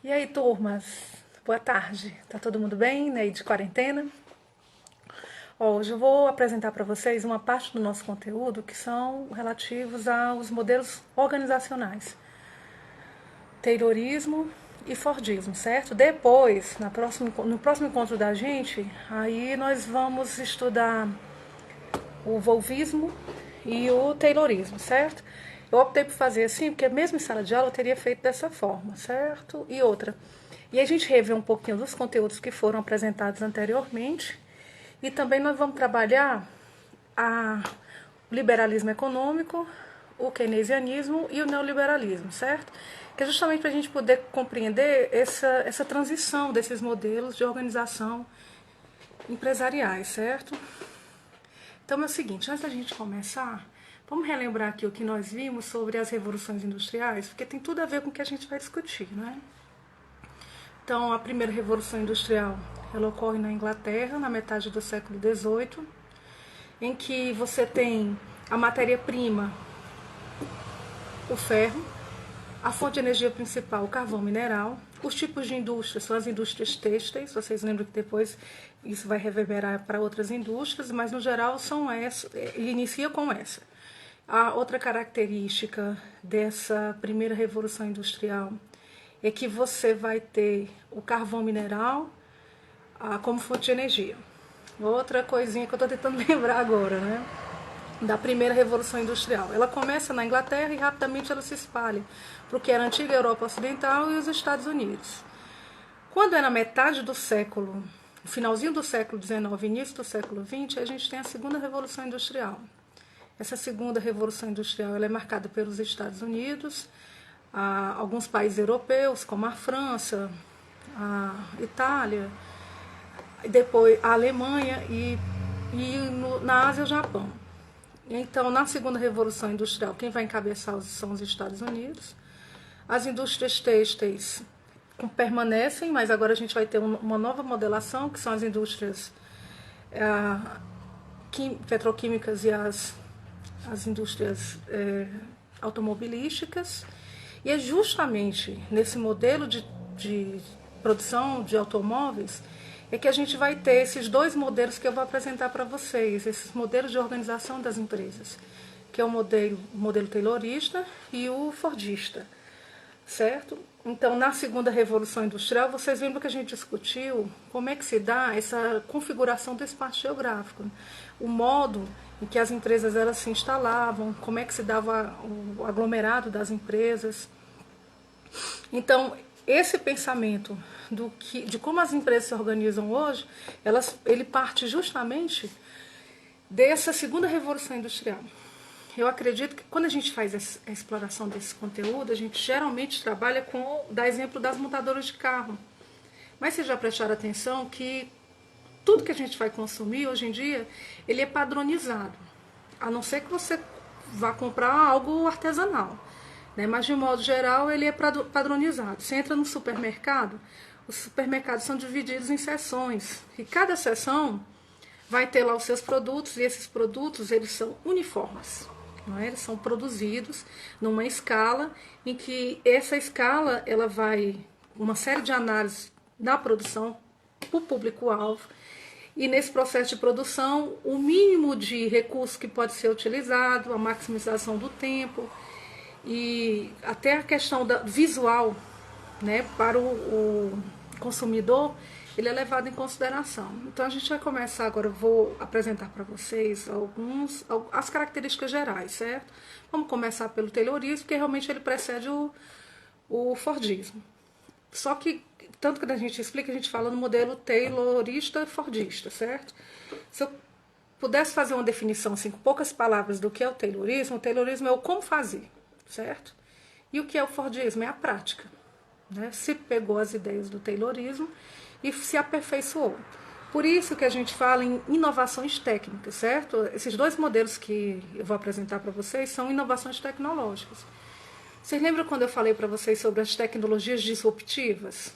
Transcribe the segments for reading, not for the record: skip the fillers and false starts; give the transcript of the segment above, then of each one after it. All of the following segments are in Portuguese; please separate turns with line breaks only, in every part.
E aí, turmas? Boa tarde. Tá todo mundo bem, né? De quarentena? Hoje eu vou apresentar para vocês uma parte do nosso conteúdo que são relativos aos modelos organizacionais, Taylorismo e Fordismo, certo? Depois, no próximo encontro da gente, aí nós vamos estudar o Volvismo e o Taylorismo, certo? Eu optei por fazer assim, porque mesmo em sala de aula eu teria feito dessa forma, certo? E outra. E a gente revê um pouquinho dos conteúdos que foram apresentados anteriormente. E também nós vamos trabalhar o liberalismo econômico, o keynesianismo e o neoliberalismo, certo? Que é justamente para a gente poder compreender essa transição desses modelos de organização empresariais, certo? Então é o seguinte, antes da gente começar, vamos relembrar aqui o que nós vimos sobre as revoluções industriais, porque tem tudo a ver com o que a gente vai discutir, né? Então, a primeira revolução industrial, ela ocorre na Inglaterra, na metade do século XVIII, em que você tem a matéria-prima, o ferro, a fonte de energia principal, o carvão mineral. Os tipos de indústrias são as indústrias têxteis, vocês lembram que depois isso vai reverberar para outras indústrias, mas no geral são essa, inicia com essa. A outra característica dessa primeira revolução industrial é que você vai ter o carvão mineral como fonte de energia. Outra coisinha que eu estou tentando lembrar agora, né? Da primeira revolução industrial. Ela começa na Inglaterra e rapidamente ela se espalha para o que era a antiga Europa Ocidental e os Estados Unidos. Quando é na metade do século, no finalzinho do século XIX, início do século XX, a gente tem a segunda revolução industrial. Essa segunda revolução industrial ela é marcada pelos Estados Unidos, alguns países europeus, como a França, a Itália, depois a Alemanha e na Ásia o Japão. Então, na segunda revolução industrial, quem vai encabeçar são os Estados Unidos. As indústrias têxteis permanecem, mas agora a gente vai ter uma nova modelação, que são as indústrias petroquímicas e as indústrias automobilísticas. E é justamente nesse modelo de produção de automóveis é que a gente vai ter esses dois modelos que eu vou apresentar para vocês, esses modelos de organização das empresas, que é o modelo taylorista e o fordista, certo? Então, na segunda revolução industrial, vocês lembram que a gente discutiu como é que se dá essa configuração do espaço geográfico, o modo em que as empresas elas se instalavam, como é que se dava o aglomerado das empresas. Então, esse pensamento de como as empresas se organizam hoje, ele parte justamente dessa segunda revolução industrial. Eu acredito que quando a gente faz a exploração desse conteúdo, a gente geralmente trabalha dá exemplo das montadoras de carro. Mas vocês já prestaram atenção que tudo que a gente vai consumir hoje em dia, ele é padronizado. A não ser que você vá comprar algo artesanal. Mas de modo geral ele é padronizado. Você entra no supermercado, os supermercados são divididos em seções e cada seção vai ter lá os seus produtos e esses produtos eles são uniformes, não é? Eles são produzidos numa escala em que essa escala ela vai uma série de análises da produção para o público-alvo e nesse processo de produção o mínimo de recurso que pode ser utilizado, a maximização do tempo e até a questão visual, né, para o consumidor, ele é levado em consideração. Então a gente vai começar agora, eu vou apresentar para vocês as características gerais, certo? Vamos começar pelo taylorismo, porque realmente ele precede o fordismo. Só que, tanto que a gente explica, a gente fala no modelo taylorista-fordista, certo? Se eu pudesse fazer uma definição assim, com poucas palavras do que é o taylorismo é o como fazer, certo? E o que é o fordismo? É a prática. Né? Se pegou as ideias do taylorismo e se aperfeiçoou. Por isso que a gente fala em inovações técnicas, certo? Esses dois modelos que eu vou apresentar para vocês são inovações tecnológicas. Vocês lembram quando eu falei para vocês sobre as tecnologias disruptivas?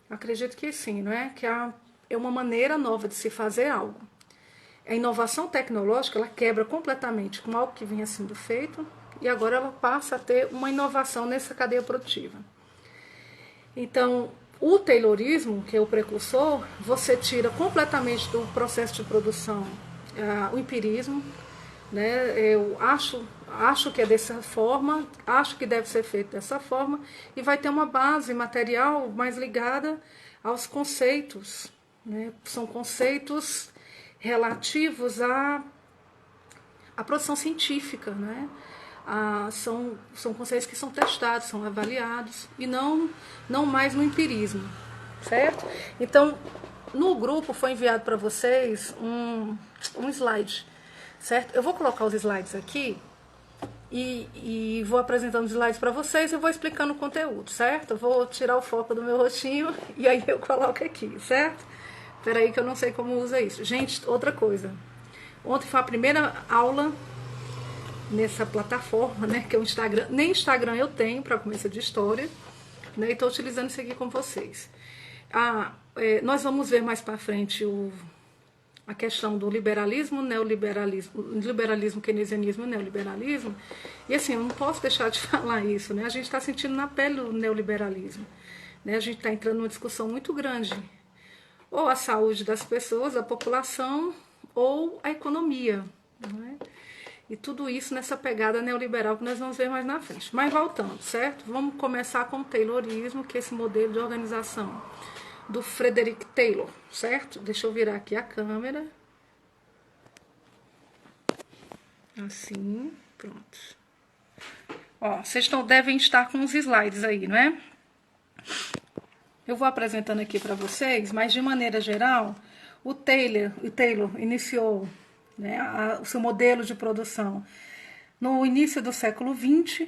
Acredito que sim, não é? Que é uma maneira nova de se fazer algo. A inovação tecnológica ela quebra completamente com algo que vinha sendo feito e agora ela passa a ter uma inovação nessa cadeia produtiva. Então, o Taylorismo, que é o precursor, você tira completamente do processo de produção o empirismo, né? Eu acho que é dessa forma, acho que deve ser feito dessa forma, e vai ter uma base material mais ligada aos conceitos, né? São conceitos relativos à produção científica, né? São conceitos que são testados, são avaliados, e não mais no empirismo, certo? Então, no grupo foi enviado para vocês um slide, certo? Eu vou colocar os slides aqui e vou apresentando os slides para vocês e vou explicando o conteúdo, certo? Eu vou tirar o foco do meu rostinho e aí eu coloco aqui, certo? Espera aí que eu não sei como usa isso. Gente, outra coisa. Ontem foi a primeira aula nessa plataforma, né, que é o Instagram. Nem Instagram eu tenho para começo de história, né, e estou utilizando isso aqui com vocês. Nós vamos ver mais para frente a questão do liberalismo, liberalismo, keynesianismo e neoliberalismo. E assim, eu não posso deixar de falar isso, né? A gente está sentindo na pele o neoliberalismo, né? A gente está entrando numa discussão muito grande. Ou a saúde das pessoas, a população, ou a economia, né? E tudo isso nessa pegada neoliberal que nós vamos ver mais na frente. Mas voltando, certo? Vamos começar com o Taylorismo, que é esse modelo de organização do Frederick Taylor, certo? Deixa eu virar aqui a câmera. Assim, pronto. Ó, vocês devem estar com os slides aí, não é? Eu vou apresentando aqui para vocês, mas de maneira geral, o Taylor iniciou, né, o seu modelo de produção no início do século XX.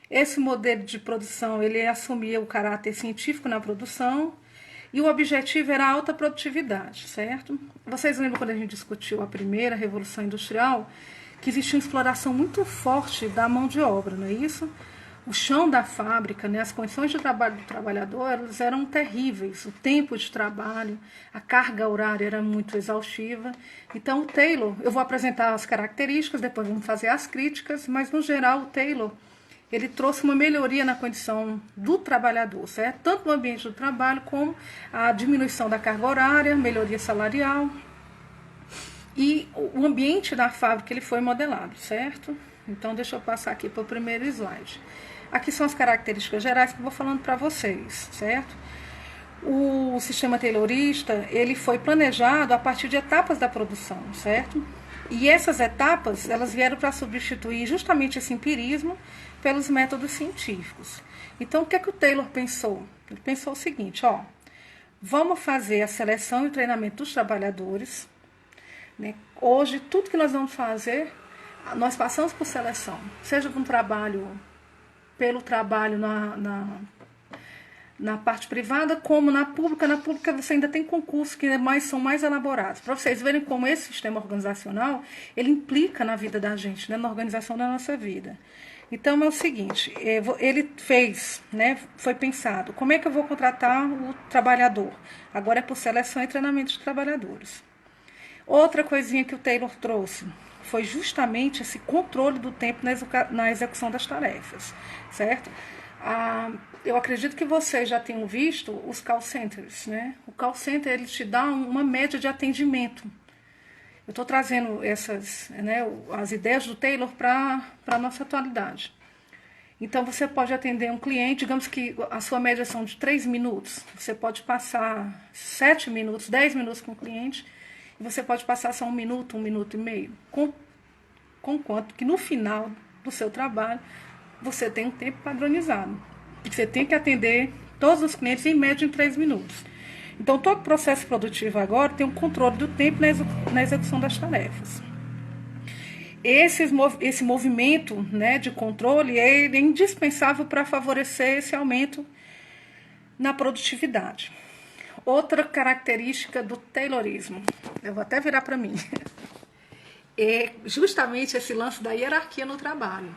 Esse modelo de produção ele assumia o caráter científico na produção e o objetivo era a alta produtividade, certo? Vocês lembram quando a gente discutiu a primeira Revolução Industrial, que existia uma exploração muito forte da mão de obra, não é isso? O chão da fábrica, né, as condições de trabalho do trabalhador elas eram terríveis, o tempo de trabalho, a carga horária era muito exaustiva. Então, o Taylor, eu vou apresentar as características, depois vamos fazer as críticas, mas, no geral, o Taylor ele trouxe uma melhoria na condição do trabalhador, certo? Tanto no ambiente do trabalho, como a diminuição da carga horária, melhoria salarial. E o ambiente da fábrica ele foi modelado, certo? Então, deixa eu passar aqui para o primeiro slide. Aqui são as características gerais que eu vou falando para vocês, certo? O sistema taylorista, ele foi planejado a partir de etapas da produção, certo? E essas etapas, elas vieram para substituir justamente esse empirismo pelos métodos científicos. Então, o que é que o Taylor pensou? Ele pensou o seguinte, ó, vamos fazer a seleção e o treinamento dos trabalhadores, né? Hoje, tudo que nós vamos fazer, nós passamos por seleção, seja pelo trabalho na parte privada, como na pública. Na pública você ainda tem concursos que são mais elaborados. Para vocês verem como esse sistema organizacional, ele implica na vida da gente, né, na organização da nossa vida. Então é o seguinte, ele fez, né, foi pensado, como é que eu vou contratar o trabalhador? Agora é por seleção e treinamento de trabalhadores. Outra coisinha que o Taylor trouxe foi justamente esse controle do tempo na execução das tarefas, certo? Eu acredito que vocês já tenham visto os call centers, né? O call center ele te dá uma média de atendimento. Eu estou trazendo as ideias do Taylor para a nossa atualidade. Então, você pode atender um cliente, digamos que a sua média são de 3 minutos. Você pode passar 7 minutos, 10 minutos com o cliente, e você pode passar só 1 minuto e meio. Com quanto que no final do seu trabalho, você tem um tempo padronizado. Você tem que atender todos os clientes em média em 3 minutos. Então, todo processo produtivo agora tem um controle do tempo na execução das tarefas. Esse movimento, né, de controle é indispensável para favorecer esse aumento na produtividade. Outra característica do Taylorismo, eu vou até virar para mim, é justamente esse lance da hierarquia no trabalho.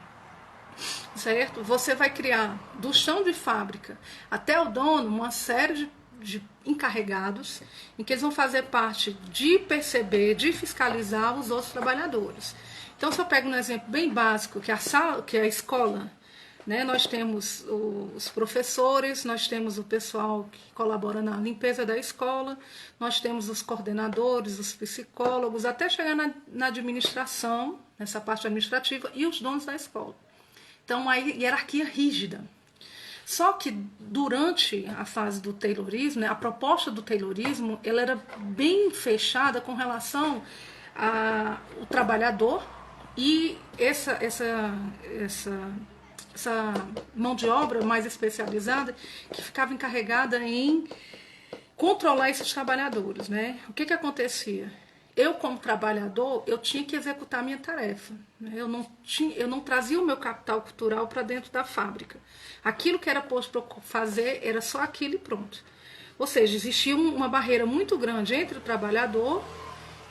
Certo? Você vai criar do chão de fábrica até o dono uma série de encarregados em que eles vão fazer parte de perceber, de fiscalizar os outros trabalhadores. Então, se eu pego um exemplo bem básico, que é a escola, né? Nós temos os professores, nós temos o pessoal que colabora na limpeza da escola, nós temos os coordenadores, os psicólogos, até chegar na administração, nessa parte administrativa, e os donos da escola. Então, uma hierarquia rígida. Só que durante a fase do Taylorismo, né, a proposta do Taylorismo, ela era bem fechada com relação ao trabalhador e essa mão de obra mais especializada que ficava encarregada em controlar esses trabalhadores, né? O que acontecia? Eu, como trabalhador, eu tinha que executar a minha tarefa. Né? Eu não trazia o meu capital cultural para dentro da fábrica. Aquilo que era posto para eu fazer era só aquilo e pronto. Ou seja, existia uma barreira muito grande entre o trabalhador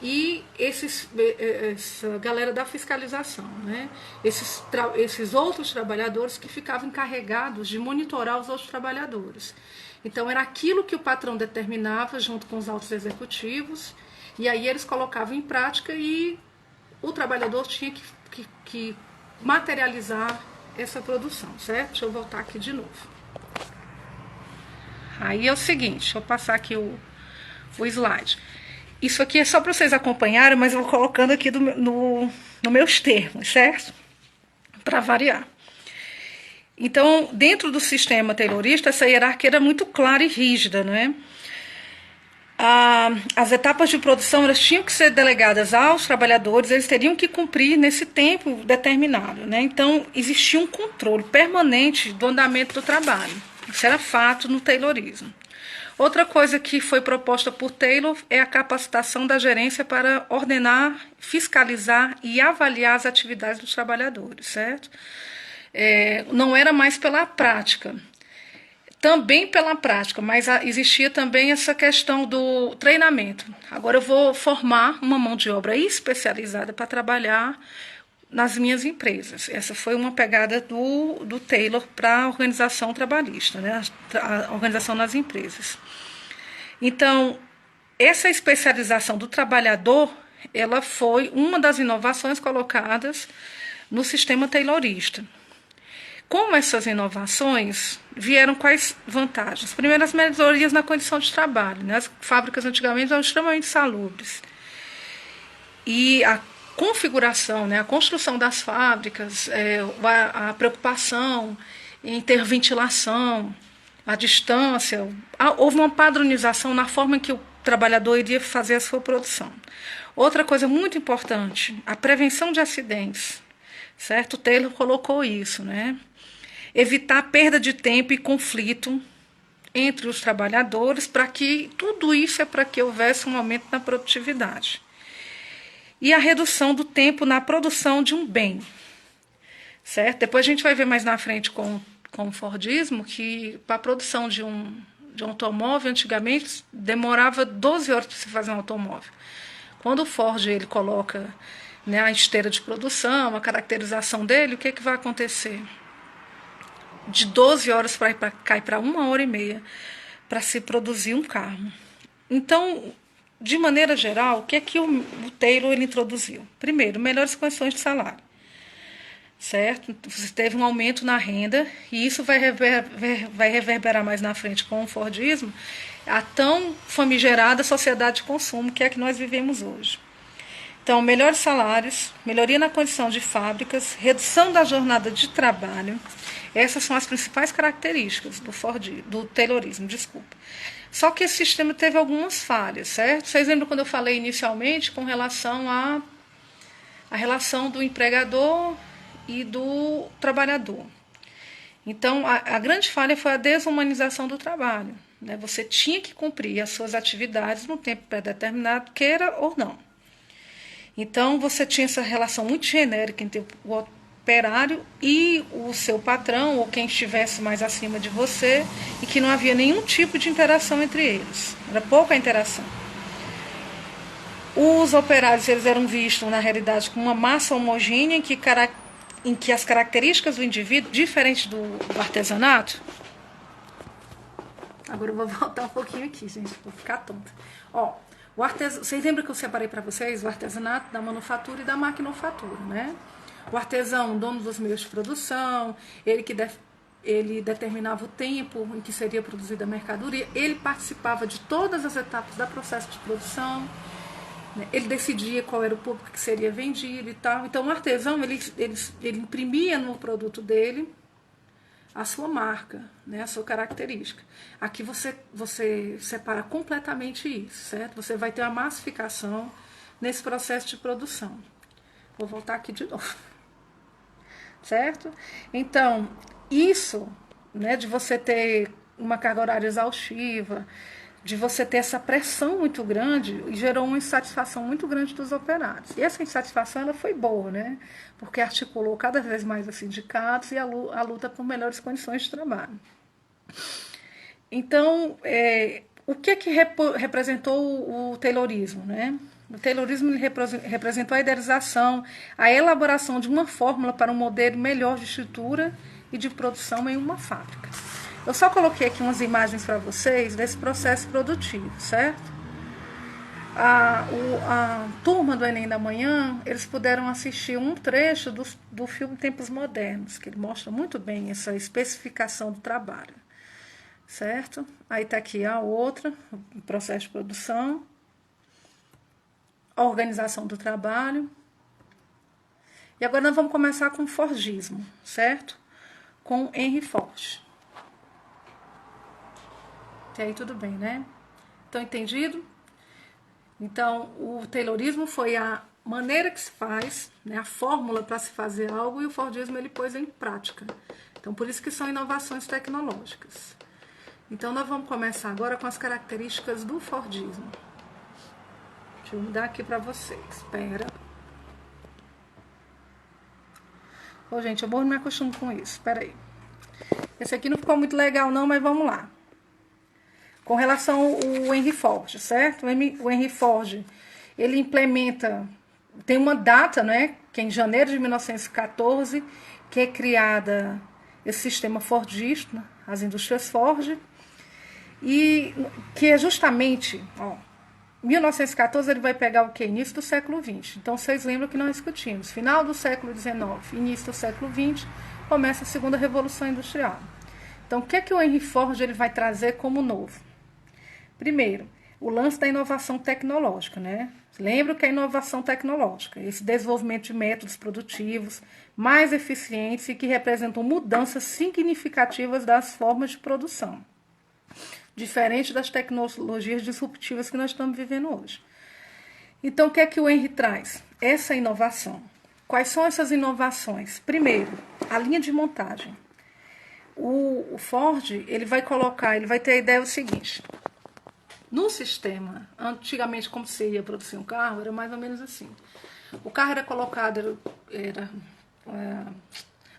e essa galera da fiscalização, né? Esses outros trabalhadores que ficavam encarregados de monitorar os outros trabalhadores. Então, era aquilo que o patrão determinava junto com os altos executivos, e aí eles colocavam em prática e o trabalhador tinha que materializar essa produção, certo? Deixa eu voltar aqui de novo. Aí é o seguinte, deixa eu passar aqui o slide. Isso aqui é só para vocês acompanharem, mas eu vou colocando aqui no meus termos, certo? Para variar. Então, dentro do sistema taylorista, essa hierarquia era muito clara e rígida, não é? As etapas de produção elas tinham que ser delegadas aos trabalhadores, eles teriam que cumprir nesse tempo determinado, né? Então, existia um controle permanente do andamento do trabalho. Isso era fato no taylorismo. Outra coisa que foi proposta por Taylor é a capacitação da gerência para ordenar, fiscalizar e avaliar as atividades dos trabalhadores, certo? Não era mais pela prática. Também pela prática, mas existia também essa questão do treinamento. Agora eu vou formar uma mão de obra especializada para trabalhar nas minhas empresas. Essa foi uma pegada do Taylor para a organização trabalhista, né? A organização nas empresas. Então, essa especialização do trabalhador, ela foi uma das inovações colocadas no sistema taylorista. Com essas inovações, vieram quais vantagens? Primeiro, as melhorias na condição de trabalho, né? As fábricas antigamente eram extremamente insalubres. E a configuração, né? A construção das fábricas, a preocupação em ter ventilação, a distância, houve uma padronização na forma em que o trabalhador iria fazer a sua produção. Outra coisa muito importante, a prevenção de acidentes, certo? O Taylor colocou isso, né? Evitar perda de tempo e conflito entre os trabalhadores, para que tudo isso é para que houvesse um aumento na produtividade. E a redução do tempo na produção de um bem, certo? Depois a gente vai ver mais na frente com o Fordismo que para a produção de um automóvel, antigamente, demorava 12 horas para se fazer um automóvel. Quando o Ford ele coloca, né, a esteira de produção, a caracterização dele, o que vai acontecer? De 12 horas cai para 1h30 para se produzir um carro. Então, de maneira geral, o que o Taylor ele introduziu? Primeiro, melhores condições de salário, certo? Você teve um aumento na renda, e isso vai reverberar mais na frente com o Fordismo, a tão famigerada sociedade de consumo que é que nós vivemos hoje. Então, melhores salários, melhoria na condição de fábricas, redução da jornada de trabalho. Essas são as principais características do Taylorismo, desculpa. Só que esse sistema teve algumas falhas, certo? Vocês lembram quando eu falei inicialmente com relação à relação do empregador e do trabalhador? Então, a grande falha foi a desumanização do trabalho, né? Você tinha que cumprir as suas atividades no tempo pré-determinado, queira ou não. Então, você tinha essa relação muito genérica entre o operário e o seu patrão, ou quem estivesse mais acima de você, e que não havia nenhum tipo de interação entre eles. Era pouca interação. Os operários eles eram vistos, na realidade, como uma massa homogênea em que as características do indivíduo, diferente do artesanato... Agora eu vou voltar um pouquinho aqui, gente, vou ficar tonta. Vocês lembram que eu separei para vocês o artesanato da manufatura e da maquinofatura, né? O artesão, dono dos meios de produção, ele determinava o tempo em que seria produzida a mercadoria, ele participava de todas as etapas do processo de produção, né? Ele decidia qual era o público que seria vendido e tal. Então, o artesão, ele imprimia no produto dele a sua marca, né, a sua característica. Aqui você separa completamente isso, certo? Você vai ter a massificação nesse processo de produção. Vou voltar aqui de novo. Certo? Então, isso, né, de você ter uma carga horária exaustiva, de você ter essa pressão muito grande, gerou uma insatisfação muito grande dos operários. E essa insatisfação ela foi boa, né? Porque articulou cada vez mais os sindicatos e a luta por melhores condições de trabalho. Então, o que representou o Taylorismo, né? O Taylorismo ele representou a idealização, a elaboração de uma fórmula para um modelo melhor de estrutura e de produção em uma fábrica. Eu só coloquei aqui umas imagens para vocês desse processo produtivo, certo? A turma do Enem da Manhã, eles puderam assistir um trecho do filme Tempos Modernos, que ele mostra muito bem essa especificação do trabalho, certo? Aí está aqui a outra, o processo de produção, a organização do trabalho. E agora nós vamos começar com o Fordismo, certo? Com Henry Ford. Até aí tudo bem, né? Então, entendido? Então, o Taylorismo foi a maneira que se faz, né, a fórmula para se fazer algo, e o Fordismo ele pôs em prática. Então, por isso que são inovações tecnológicas. Então, nós vamos começar agora com as características do Fordismo. Deixa eu mudar aqui para vocês. Espera. Ô, gente, eu morro não me acostumo com isso. Espera aí. Esse aqui não ficou muito legal não, mas vamos lá. Com relação ao Henry Ford, certo? O Henry Ford, ele implementa, tem uma data, né, que é em janeiro de 1914, que é criada esse sistema fordista, as indústrias Ford, e que é justamente, 1914 ele vai pegar o quê? Início do século XX. Então, vocês lembram que nós discutimos. Final do século XIX, início do século XX, começa a segunda Revolução Industrial. Então, o que é que o Henry Ford ele vai trazer como novo? Primeiro, o lance da inovação tecnológica, né? Lembra que é inovação tecnológica, esse desenvolvimento de métodos produtivos mais eficientes e que representam mudanças significativas das formas de produção, diferente das tecnologias disruptivas que nós estamos vivendo hoje. Então, o que é que o Henry traz? Essa inovação. Quais são essas inovações? Primeiro, a linha de montagem. O Ford, ele vai ter a ideia do seguinte: no sistema, antigamente, como se ia produzir um carro, era mais ou menos assim. O carro era colocado,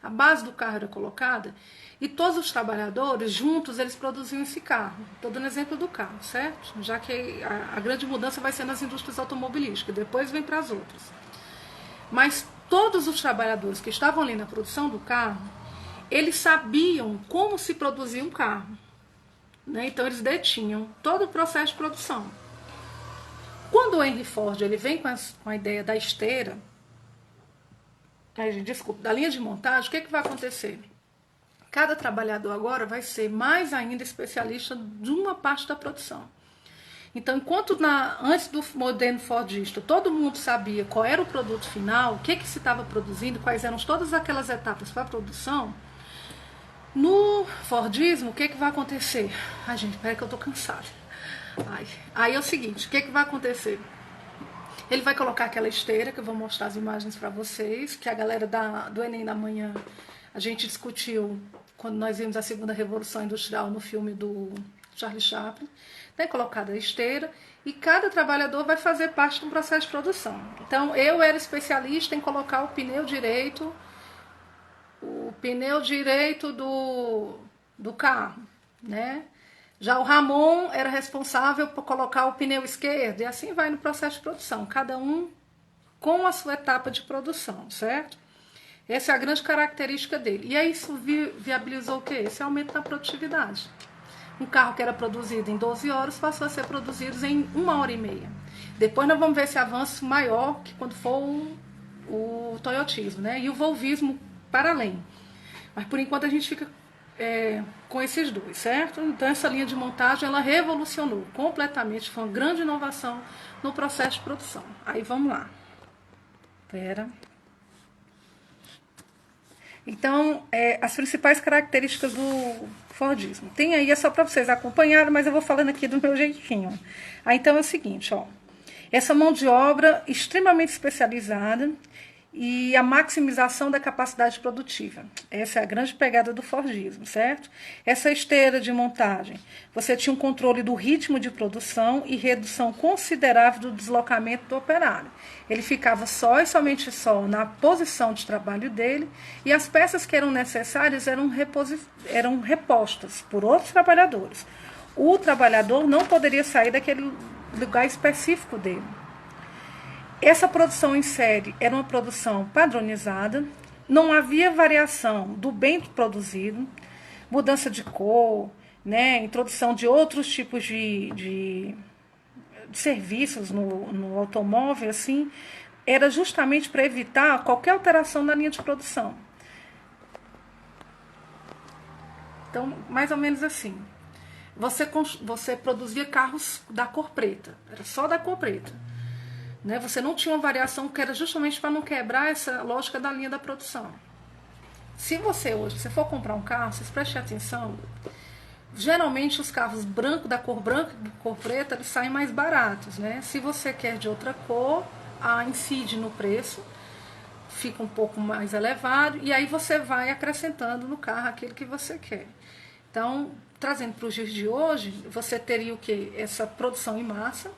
a base do carro era colocada e todos os trabalhadores, juntos, eles produziam esse carro. Estou dando exemplo do carro, certo? Já que a grande mudança vai ser nas indústrias automobilísticas, depois vem para as outras. Mas todos os trabalhadores que estavam ali na produção do carro, eles sabiam como se produzia um carro. Né? Então, eles detinham todo o processo de produção. Quando o Henry Ford ele vem com a ideia da esteira, da linha de montagem, o que vai acontecer? Cada trabalhador agora vai ser mais ainda especialista de uma parte da produção. Então, enquanto antes do moderno Fordista, todo mundo sabia qual era o produto final, o que se estava produzindo, quais eram todas aquelas etapas para a produção, no Fordismo, o que vai acontecer? Ai, gente, peraí que eu tô cansada. Aí é o seguinte, o que vai acontecer? Ele vai colocar aquela esteira, que eu vou mostrar as imagens para vocês, que a galera do Enem da Manhã, a gente discutiu quando nós vimos a segunda Revolução Industrial no filme do Charlie Chaplin. Tem colocada a esteira e cada trabalhador vai fazer parte de um processo de produção. Então, eu era especialista em colocar o pneu direito do carro, né? Já o Ramon era responsável por colocar o pneu esquerdo, e assim vai no processo de produção, cada um com a sua etapa de produção, certo? Essa é a grande característica dele. E aí isso viabilizou o quê? Esse aumento na produtividade. Um carro que era produzido em 12 horas passou a ser produzido em 1 hora e meia. Depois nós vamos ver esse avanço maior, que quando for o toyotismo, né? E o volvismo para além. Mas por enquanto a gente fica com esses dois, certo? Então essa linha de montagem ela revolucionou completamente, foi uma grande inovação no processo de produção. Aí vamos lá. Então, as principais características do Fordismo. Tem aí, é só para vocês acompanharem, mas eu vou falando aqui do meu jeitinho. Aí, então, é o seguinte, ó. Essa mão de obra extremamente especializada e a maximização da capacidade produtiva. Essa é a grande pegada do Fordismo, certo? Essa esteira de montagem, você tinha um controle do ritmo de produção e redução considerável do deslocamento do operário. Ele ficava só e somente só na posição de trabalho dele e as peças que eram necessárias eram repostas por outros trabalhadores. O trabalhador não poderia sair daquele lugar específico dele. Essa produção em série era uma produção padronizada, não havia variação do bem produzido, mudança de cor, né, introdução de outros tipos de serviços no automóvel, assim, era justamente para evitar qualquer alteração na linha de produção. Então, mais ou menos assim. Você produzia carros da cor preta, era só da cor preta. Né? Você não tinha uma variação que era justamente para não quebrar essa lógica da linha da produção. Se você hoje, se for comprar um carro, vocês prestem atenção, geralmente os carros da cor branca e cor preta, eles saem mais baratos. Né? Se você quer de outra cor, incide no preço, fica um pouco mais elevado, e aí você vai acrescentando no carro aquilo que você quer. Então, trazendo para os dias de hoje, você teria o quê? Essa produção em massa,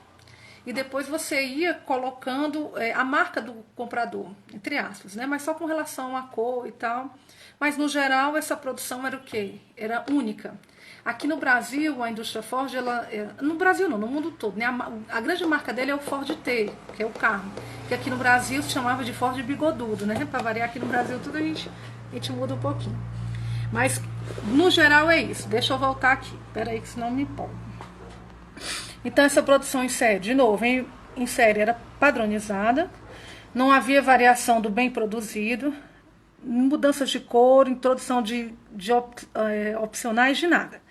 e depois você ia colocando a marca do comprador, entre aspas, né? Mas só com relação à cor e tal. Mas, no geral, essa produção era o quê? Era única. Aqui no Brasil, a indústria Ford, no Brasil não, no mundo todo, né? A grande marca dele é o Ford T, que é o carro, que aqui no Brasil se chamava de Ford Bigodudo, né? Para variar, aqui no Brasil tudo a gente muda um pouquinho. Mas, no geral, é isso. Deixa eu voltar aqui. Espera aí, que senão me empolgo. Então, essa produção em série, de novo, em série era padronizada, não havia variação do bem produzido, mudanças de cor, introdução de opcionais, de nada.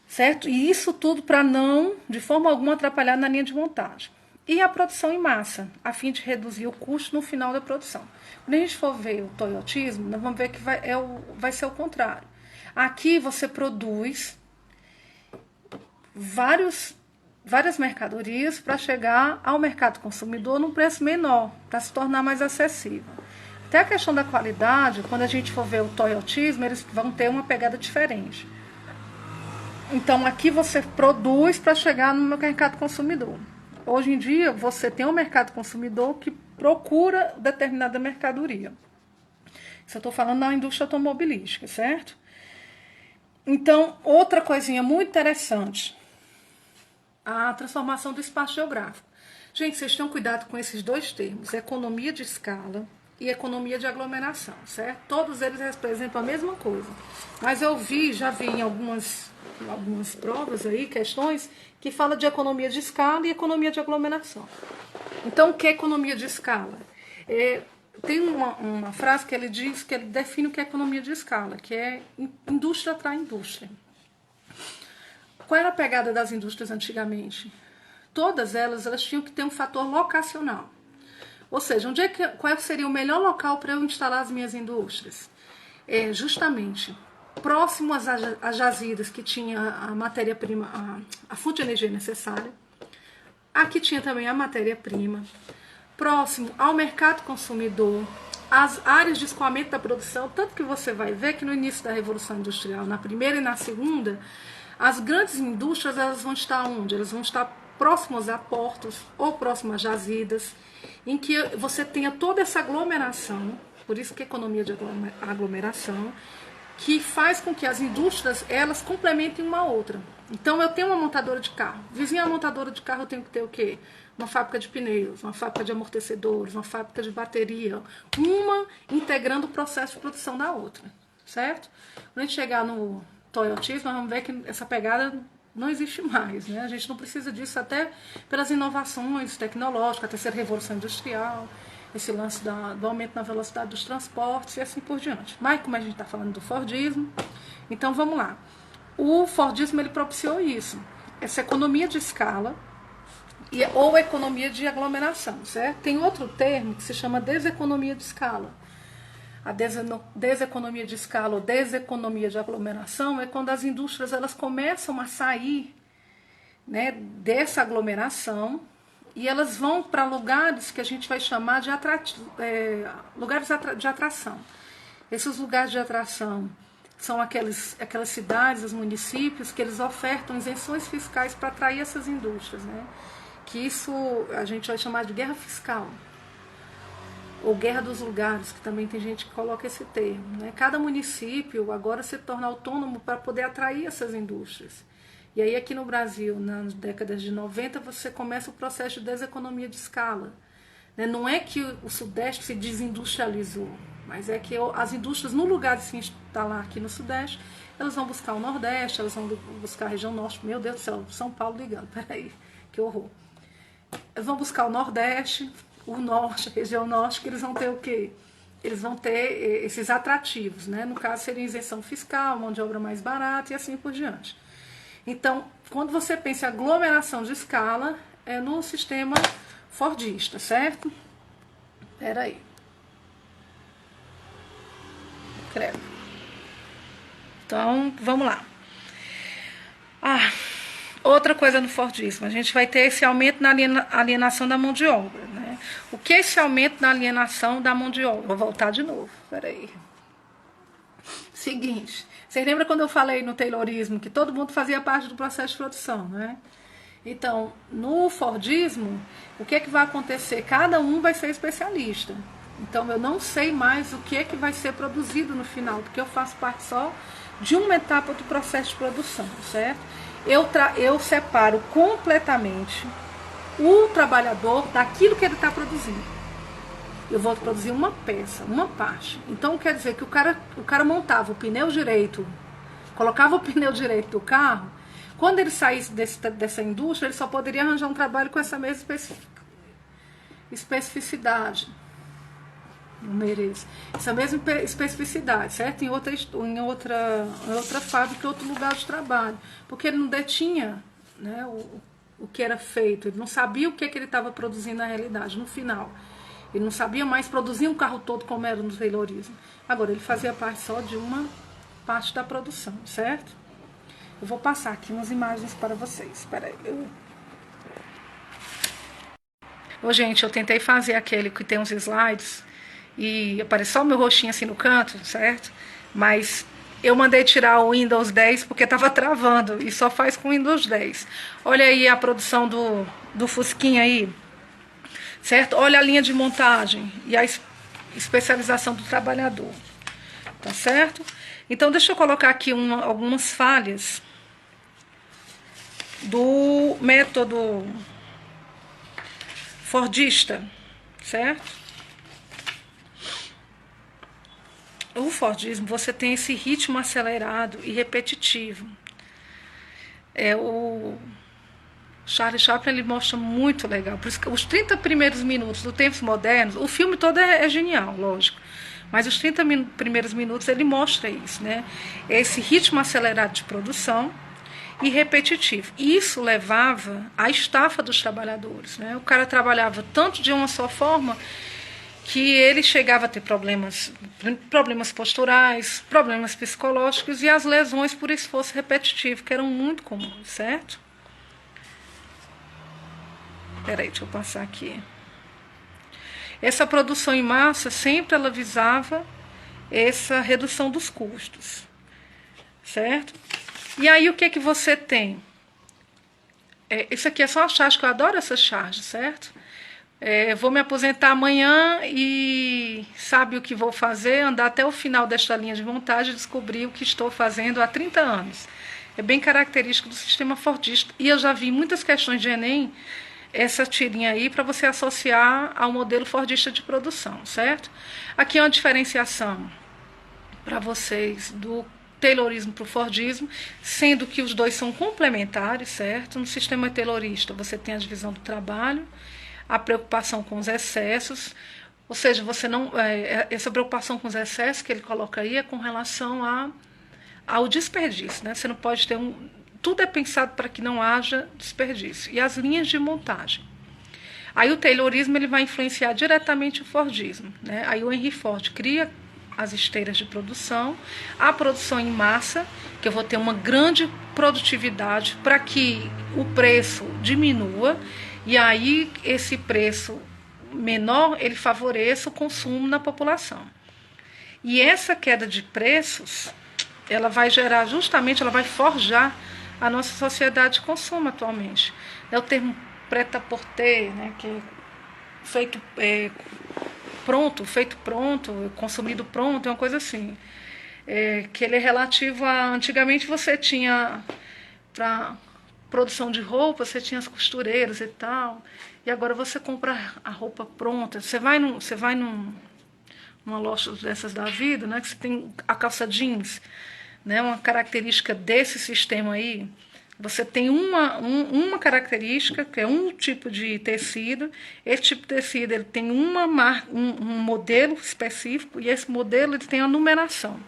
Certo? E isso tudo para não, de forma alguma, atrapalhar na linha de montagem. E a produção em massa, a fim de reduzir o custo no final da produção. Quando a gente for ver o toyotismo, nós vamos ver que vai ser o contrário. Aqui você produz várias mercadorias para chegar ao mercado consumidor num preço menor, para se tornar mais acessível. Até a questão da qualidade, quando a gente for ver o toyotismo, eles vão ter uma pegada diferente. Então, aqui você produz para chegar no mercado consumidor. Hoje em dia, você tem um mercado consumidor que procura determinada mercadoria. Isso eu estou falando da indústria automobilística, certo? Então, outra coisinha muito interessante, a transformação do espaço geográfico. Gente, vocês tenham cuidado com esses dois termos, economia de escala e economia de aglomeração, certo? Todos eles representam a mesma coisa. Mas eu já vi em algumas provas aí, questões, que fala de economia de escala e economia de aglomeração. Então, o que é economia de escala? Tem uma frase que ele diz, que ele define o que é economia de escala, que é indústria atrai indústria. Qual era a pegada das indústrias antigamente? Todas elas tinham que ter um fator locacional. Ou seja, qual seria o melhor local para eu instalar as minhas indústrias? Justamente próximo às jazidas que tinha a matéria-prima, a fonte de energia necessária. Aqui tinha também a matéria-prima. Próximo ao mercado consumidor, as áreas de escoamento da produção, tanto que você vai ver que no início da Revolução Industrial, na primeira e na segunda, as grandes indústrias elas vão estar onde? Elas vão estar próximas a portos ou próximas a jazidas, em que você tenha toda essa aglomeração, por isso que é economia de aglomeração, que faz com que as indústrias elas complementem uma outra. Então, eu tenho uma montadora de carro. Vizinha a montadora de carro, eu tenho que ter o quê? Uma fábrica de pneus, uma fábrica de amortecedores, uma fábrica de bateria, uma integrando o processo de produção da outra, certo? Quando a gente chegar no toyotismo, nós vamos ver que essa pegada não existe mais, né? A gente não precisa disso até pelas inovações tecnológicas, a terceira revolução industrial. esse lance do aumento na velocidade dos transportes e assim por diante. Mas como a gente está falando do Fordismo, então vamos lá. O Fordismo ele propiciou isso, essa economia de escala ou economia de aglomeração, certo? Tem outro termo que se chama deseconomia de escala. A deseconomia de escala ou deseconomia de aglomeração é quando as indústrias elas começam a sair, né, dessa aglomeração e elas vão para lugares que a gente vai chamar de lugares de atração. Esses lugares de atração são aquelas cidades, os municípios que eles ofertam isenções fiscais para atrair essas indústrias, né? Que isso a gente vai chamar de guerra fiscal. Ou guerra dos lugares, que também tem gente que coloca esse termo, né? Cada município agora se torna autônomo para poder atrair essas indústrias. E aí aqui no Brasil, nas décadas de 90, você começa o processo de deseconomia de escala. Né? Não é que o Sudeste se desindustrializou, mas é que as indústrias, no lugar de se instalar aqui no Sudeste, elas vão buscar o Nordeste, elas vão buscar a região Norte. Meu Deus do céu, São Paulo ligando, peraí, que horror. Elas vão buscar o Nordeste, o Norte, a região Norte, que eles vão ter o quê? Eles vão ter esses atrativos, né? No caso, seria isenção fiscal, mão de obra mais barata e assim por diante. Então, quando você pensa em aglomeração de escala, é no sistema fordista, certo? Espera aí. Credo. Então, vamos lá. Outra coisa no Fordismo, a gente vai ter esse aumento na alienação da mão de obra, né? O que é esse aumento na alienação da mão de obra? Vou voltar de novo, peraí. Seguinte, vocês lembram quando eu falei no Taylorismo que todo mundo fazia parte do processo de produção, né? Então, no Fordismo, o que é que vai acontecer? Cada um vai ser especialista. Então, eu não sei mais o que é que vai ser produzido no final, porque eu faço parte só de uma etapa do processo de produção, certo? Eu separo completamente o trabalhador daquilo que ele está produzindo. Eu vou produzir uma peça, uma parte. Então, quer dizer que o cara montava o pneu direito, colocava o pneu direito do carro. Quando ele saísse dessa indústria, ele só poderia arranjar um trabalho com essa mesma especificidade. Não mereço. Essa mesma especificidade, certo? Em outra fábrica, em outro lugar de trabalho. Porque ele não detinha, né, o que era feito. Ele não sabia o que ele estava produzindo na realidade, no final. Ele não sabia mais produzir um carro todo como era no Taylorismo. Agora, ele fazia parte só de uma parte da produção, certo? Eu vou passar aqui umas imagens para vocês. Espera aí. Gente, eu tentei fazer aquele que tem uns slides e apareceu só o meu rostinho assim no canto, certo? Mas eu mandei tirar o Windows 10 porque estava travando e só faz com o Windows 10. Olha aí a produção do Fusquinha aí, certo? Olha a linha de montagem e a especialização do trabalhador, tá certo? Então, deixa eu colocar aqui algumas falhas do método fordista, certo? O Fordismo, você tem esse ritmo acelerado e repetitivo. O Charlie Chaplin ele mostra muito legal. Por isso que os 30 primeiros minutos do Tempos Modernos, o filme todo é genial, lógico. Mas os 30 primeiros minutos ele mostra isso, né? Esse ritmo acelerado de produção e repetitivo. Isso levava à estafa dos trabalhadores, né? O cara trabalhava tanto de uma só forma que ele chegava a ter problemas posturais, problemas psicológicos e as lesões por esforço repetitivo, que eram muito comuns, certo? Peraí, deixa eu passar aqui. Essa produção em massa sempre ela visava essa redução dos custos, certo? E aí o que é que você tem? Isso aqui é só uma charge, que eu adoro essas charges, certo? Vou me aposentar amanhã e sabe o que vou fazer? Andar até o final desta linha de montagem e descobrir o que estou fazendo há 30 anos. É bem característico do sistema fordista. E eu já vi muitas questões de Enem, essa tirinha aí, para você associar ao modelo fordista de produção, certo? Aqui é uma diferenciação para vocês do Taylorismo para o Fordismo, sendo que os dois são complementares, certo? No sistema taylorista você tem a divisão do trabalho, a preocupação com os excessos, Ou seja, você não, essa preocupação com os excessos que ele coloca aí é com relação ao desperdício, né? Você não pode ter tudo é pensado para que não haja desperdício. E as linhas de montagem. Aí o Taylorismo ele vai influenciar diretamente o Fordismo, né? Aí o Henry Ford cria as esteiras de produção, a produção em massa, que eu vou ter uma grande produtividade para que o preço diminua, e aí esse preço menor ele favoreça o consumo na população. E essa queda de preços, ela vai gerar justamente, ela vai forjar a nossa sociedade de consumo atualmente. É o termo prêt-à-porter, né, que é feito pronto, consumido pronto, é uma coisa assim. Que ele é relativo a... Antigamente você tinha, para produção de roupa, você tinha as costureiras e tal, e agora você compra a roupa pronta. Você vai numa loja dessas da vida, né, que você tem a calça jeans, né, uma característica desse sistema aí. Você tem uma característica, que é um tipo de tecido. Esse tipo de tecido ele tem um modelo específico, e esse modelo ele tem a numeração.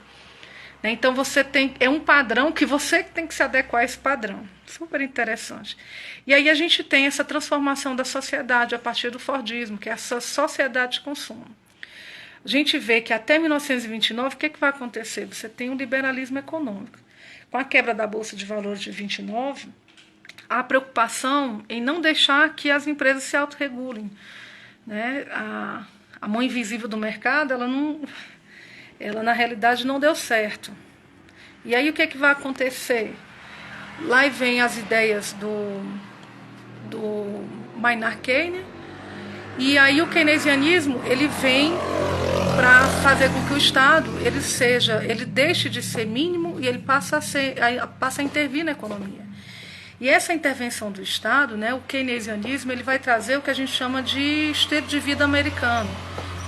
Né? Então você tem um padrão que você tem que se adequar a esse padrão. Super interessante. E aí a gente tem essa transformação da sociedade a partir do Fordismo, que é essa sociedade de consumo. A gente vê que até 1929, o que vai acontecer? Você tem um liberalismo econômico. Com a quebra da Bolsa de Valores de 29, há preocupação em não deixar que as empresas se autorregulem. Né? A mão invisível do mercado, ela na realidade não deu certo. E aí o que vai acontecer? Lá vem as ideias do Maynard Keynes, e aí o keynesianismo ele vem para fazer com que o Estado ele deixe de ser mínimo e ele passa a intervir na economia. E essa intervenção do Estado, né, o keynesianismo, ele vai trazer o que a gente chama de estilo de vida americano,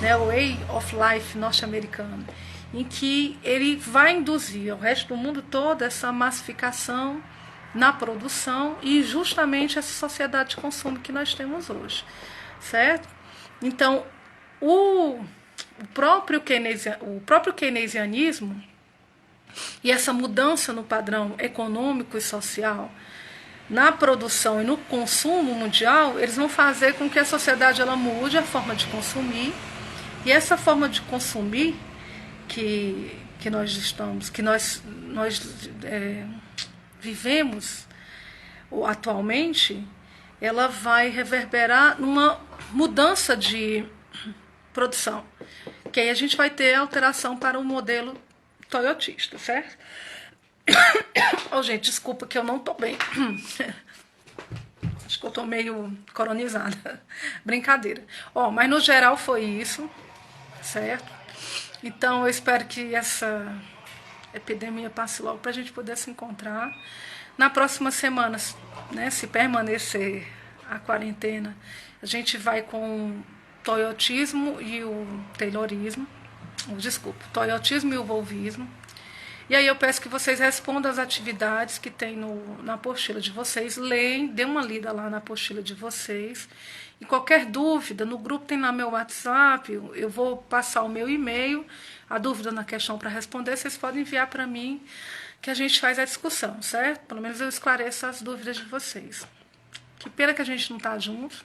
né, o way of life norte-americano, em que ele vai induzir ao resto do mundo todo essa massificação na produção e justamente essa sociedade de consumo que nós temos hoje, certo? Então, o próprio keynesianismo e essa mudança no padrão econômico e social, na produção e no consumo mundial, eles vão fazer com que a sociedade ela mude a forma de consumir, e essa forma de consumir que nós vivemos atualmente, ela vai reverberar numa mudança de produção, que aí a gente vai ter alteração para o modelo toyotista, certo? Gente, desculpa que eu não tô bem. Acho que eu tô meio coronizada. Brincadeira. Mas no geral foi isso, certo? Então eu espero que essa epidemia passe logo para a gente poder se encontrar. Na próxima semana, né, se permanecer a quarentena, a gente vai com o toyotismo e o taylorismo. Desculpa, o toyotismo e o volvismo. E aí eu peço que vocês respondam as atividades que tem na apostila de vocês. Leem, dê uma lida lá na apostila de vocês. E qualquer dúvida, no grupo tem lá meu WhatsApp, eu vou passar o meu e-mail. A dúvida na questão para responder, vocês podem enviar para mim, que a gente faz a discussão, certo? Pelo menos eu esclareço as dúvidas de vocês. Que pena que a gente não está junto,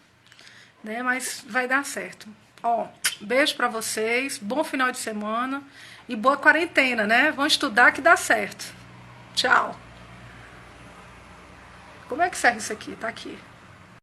né? Mas vai dar certo. Beijo para vocês, bom final de semana e boa quarentena, né? Vão estudar que dá certo. Tchau. Como é que serve isso aqui? Tá aqui.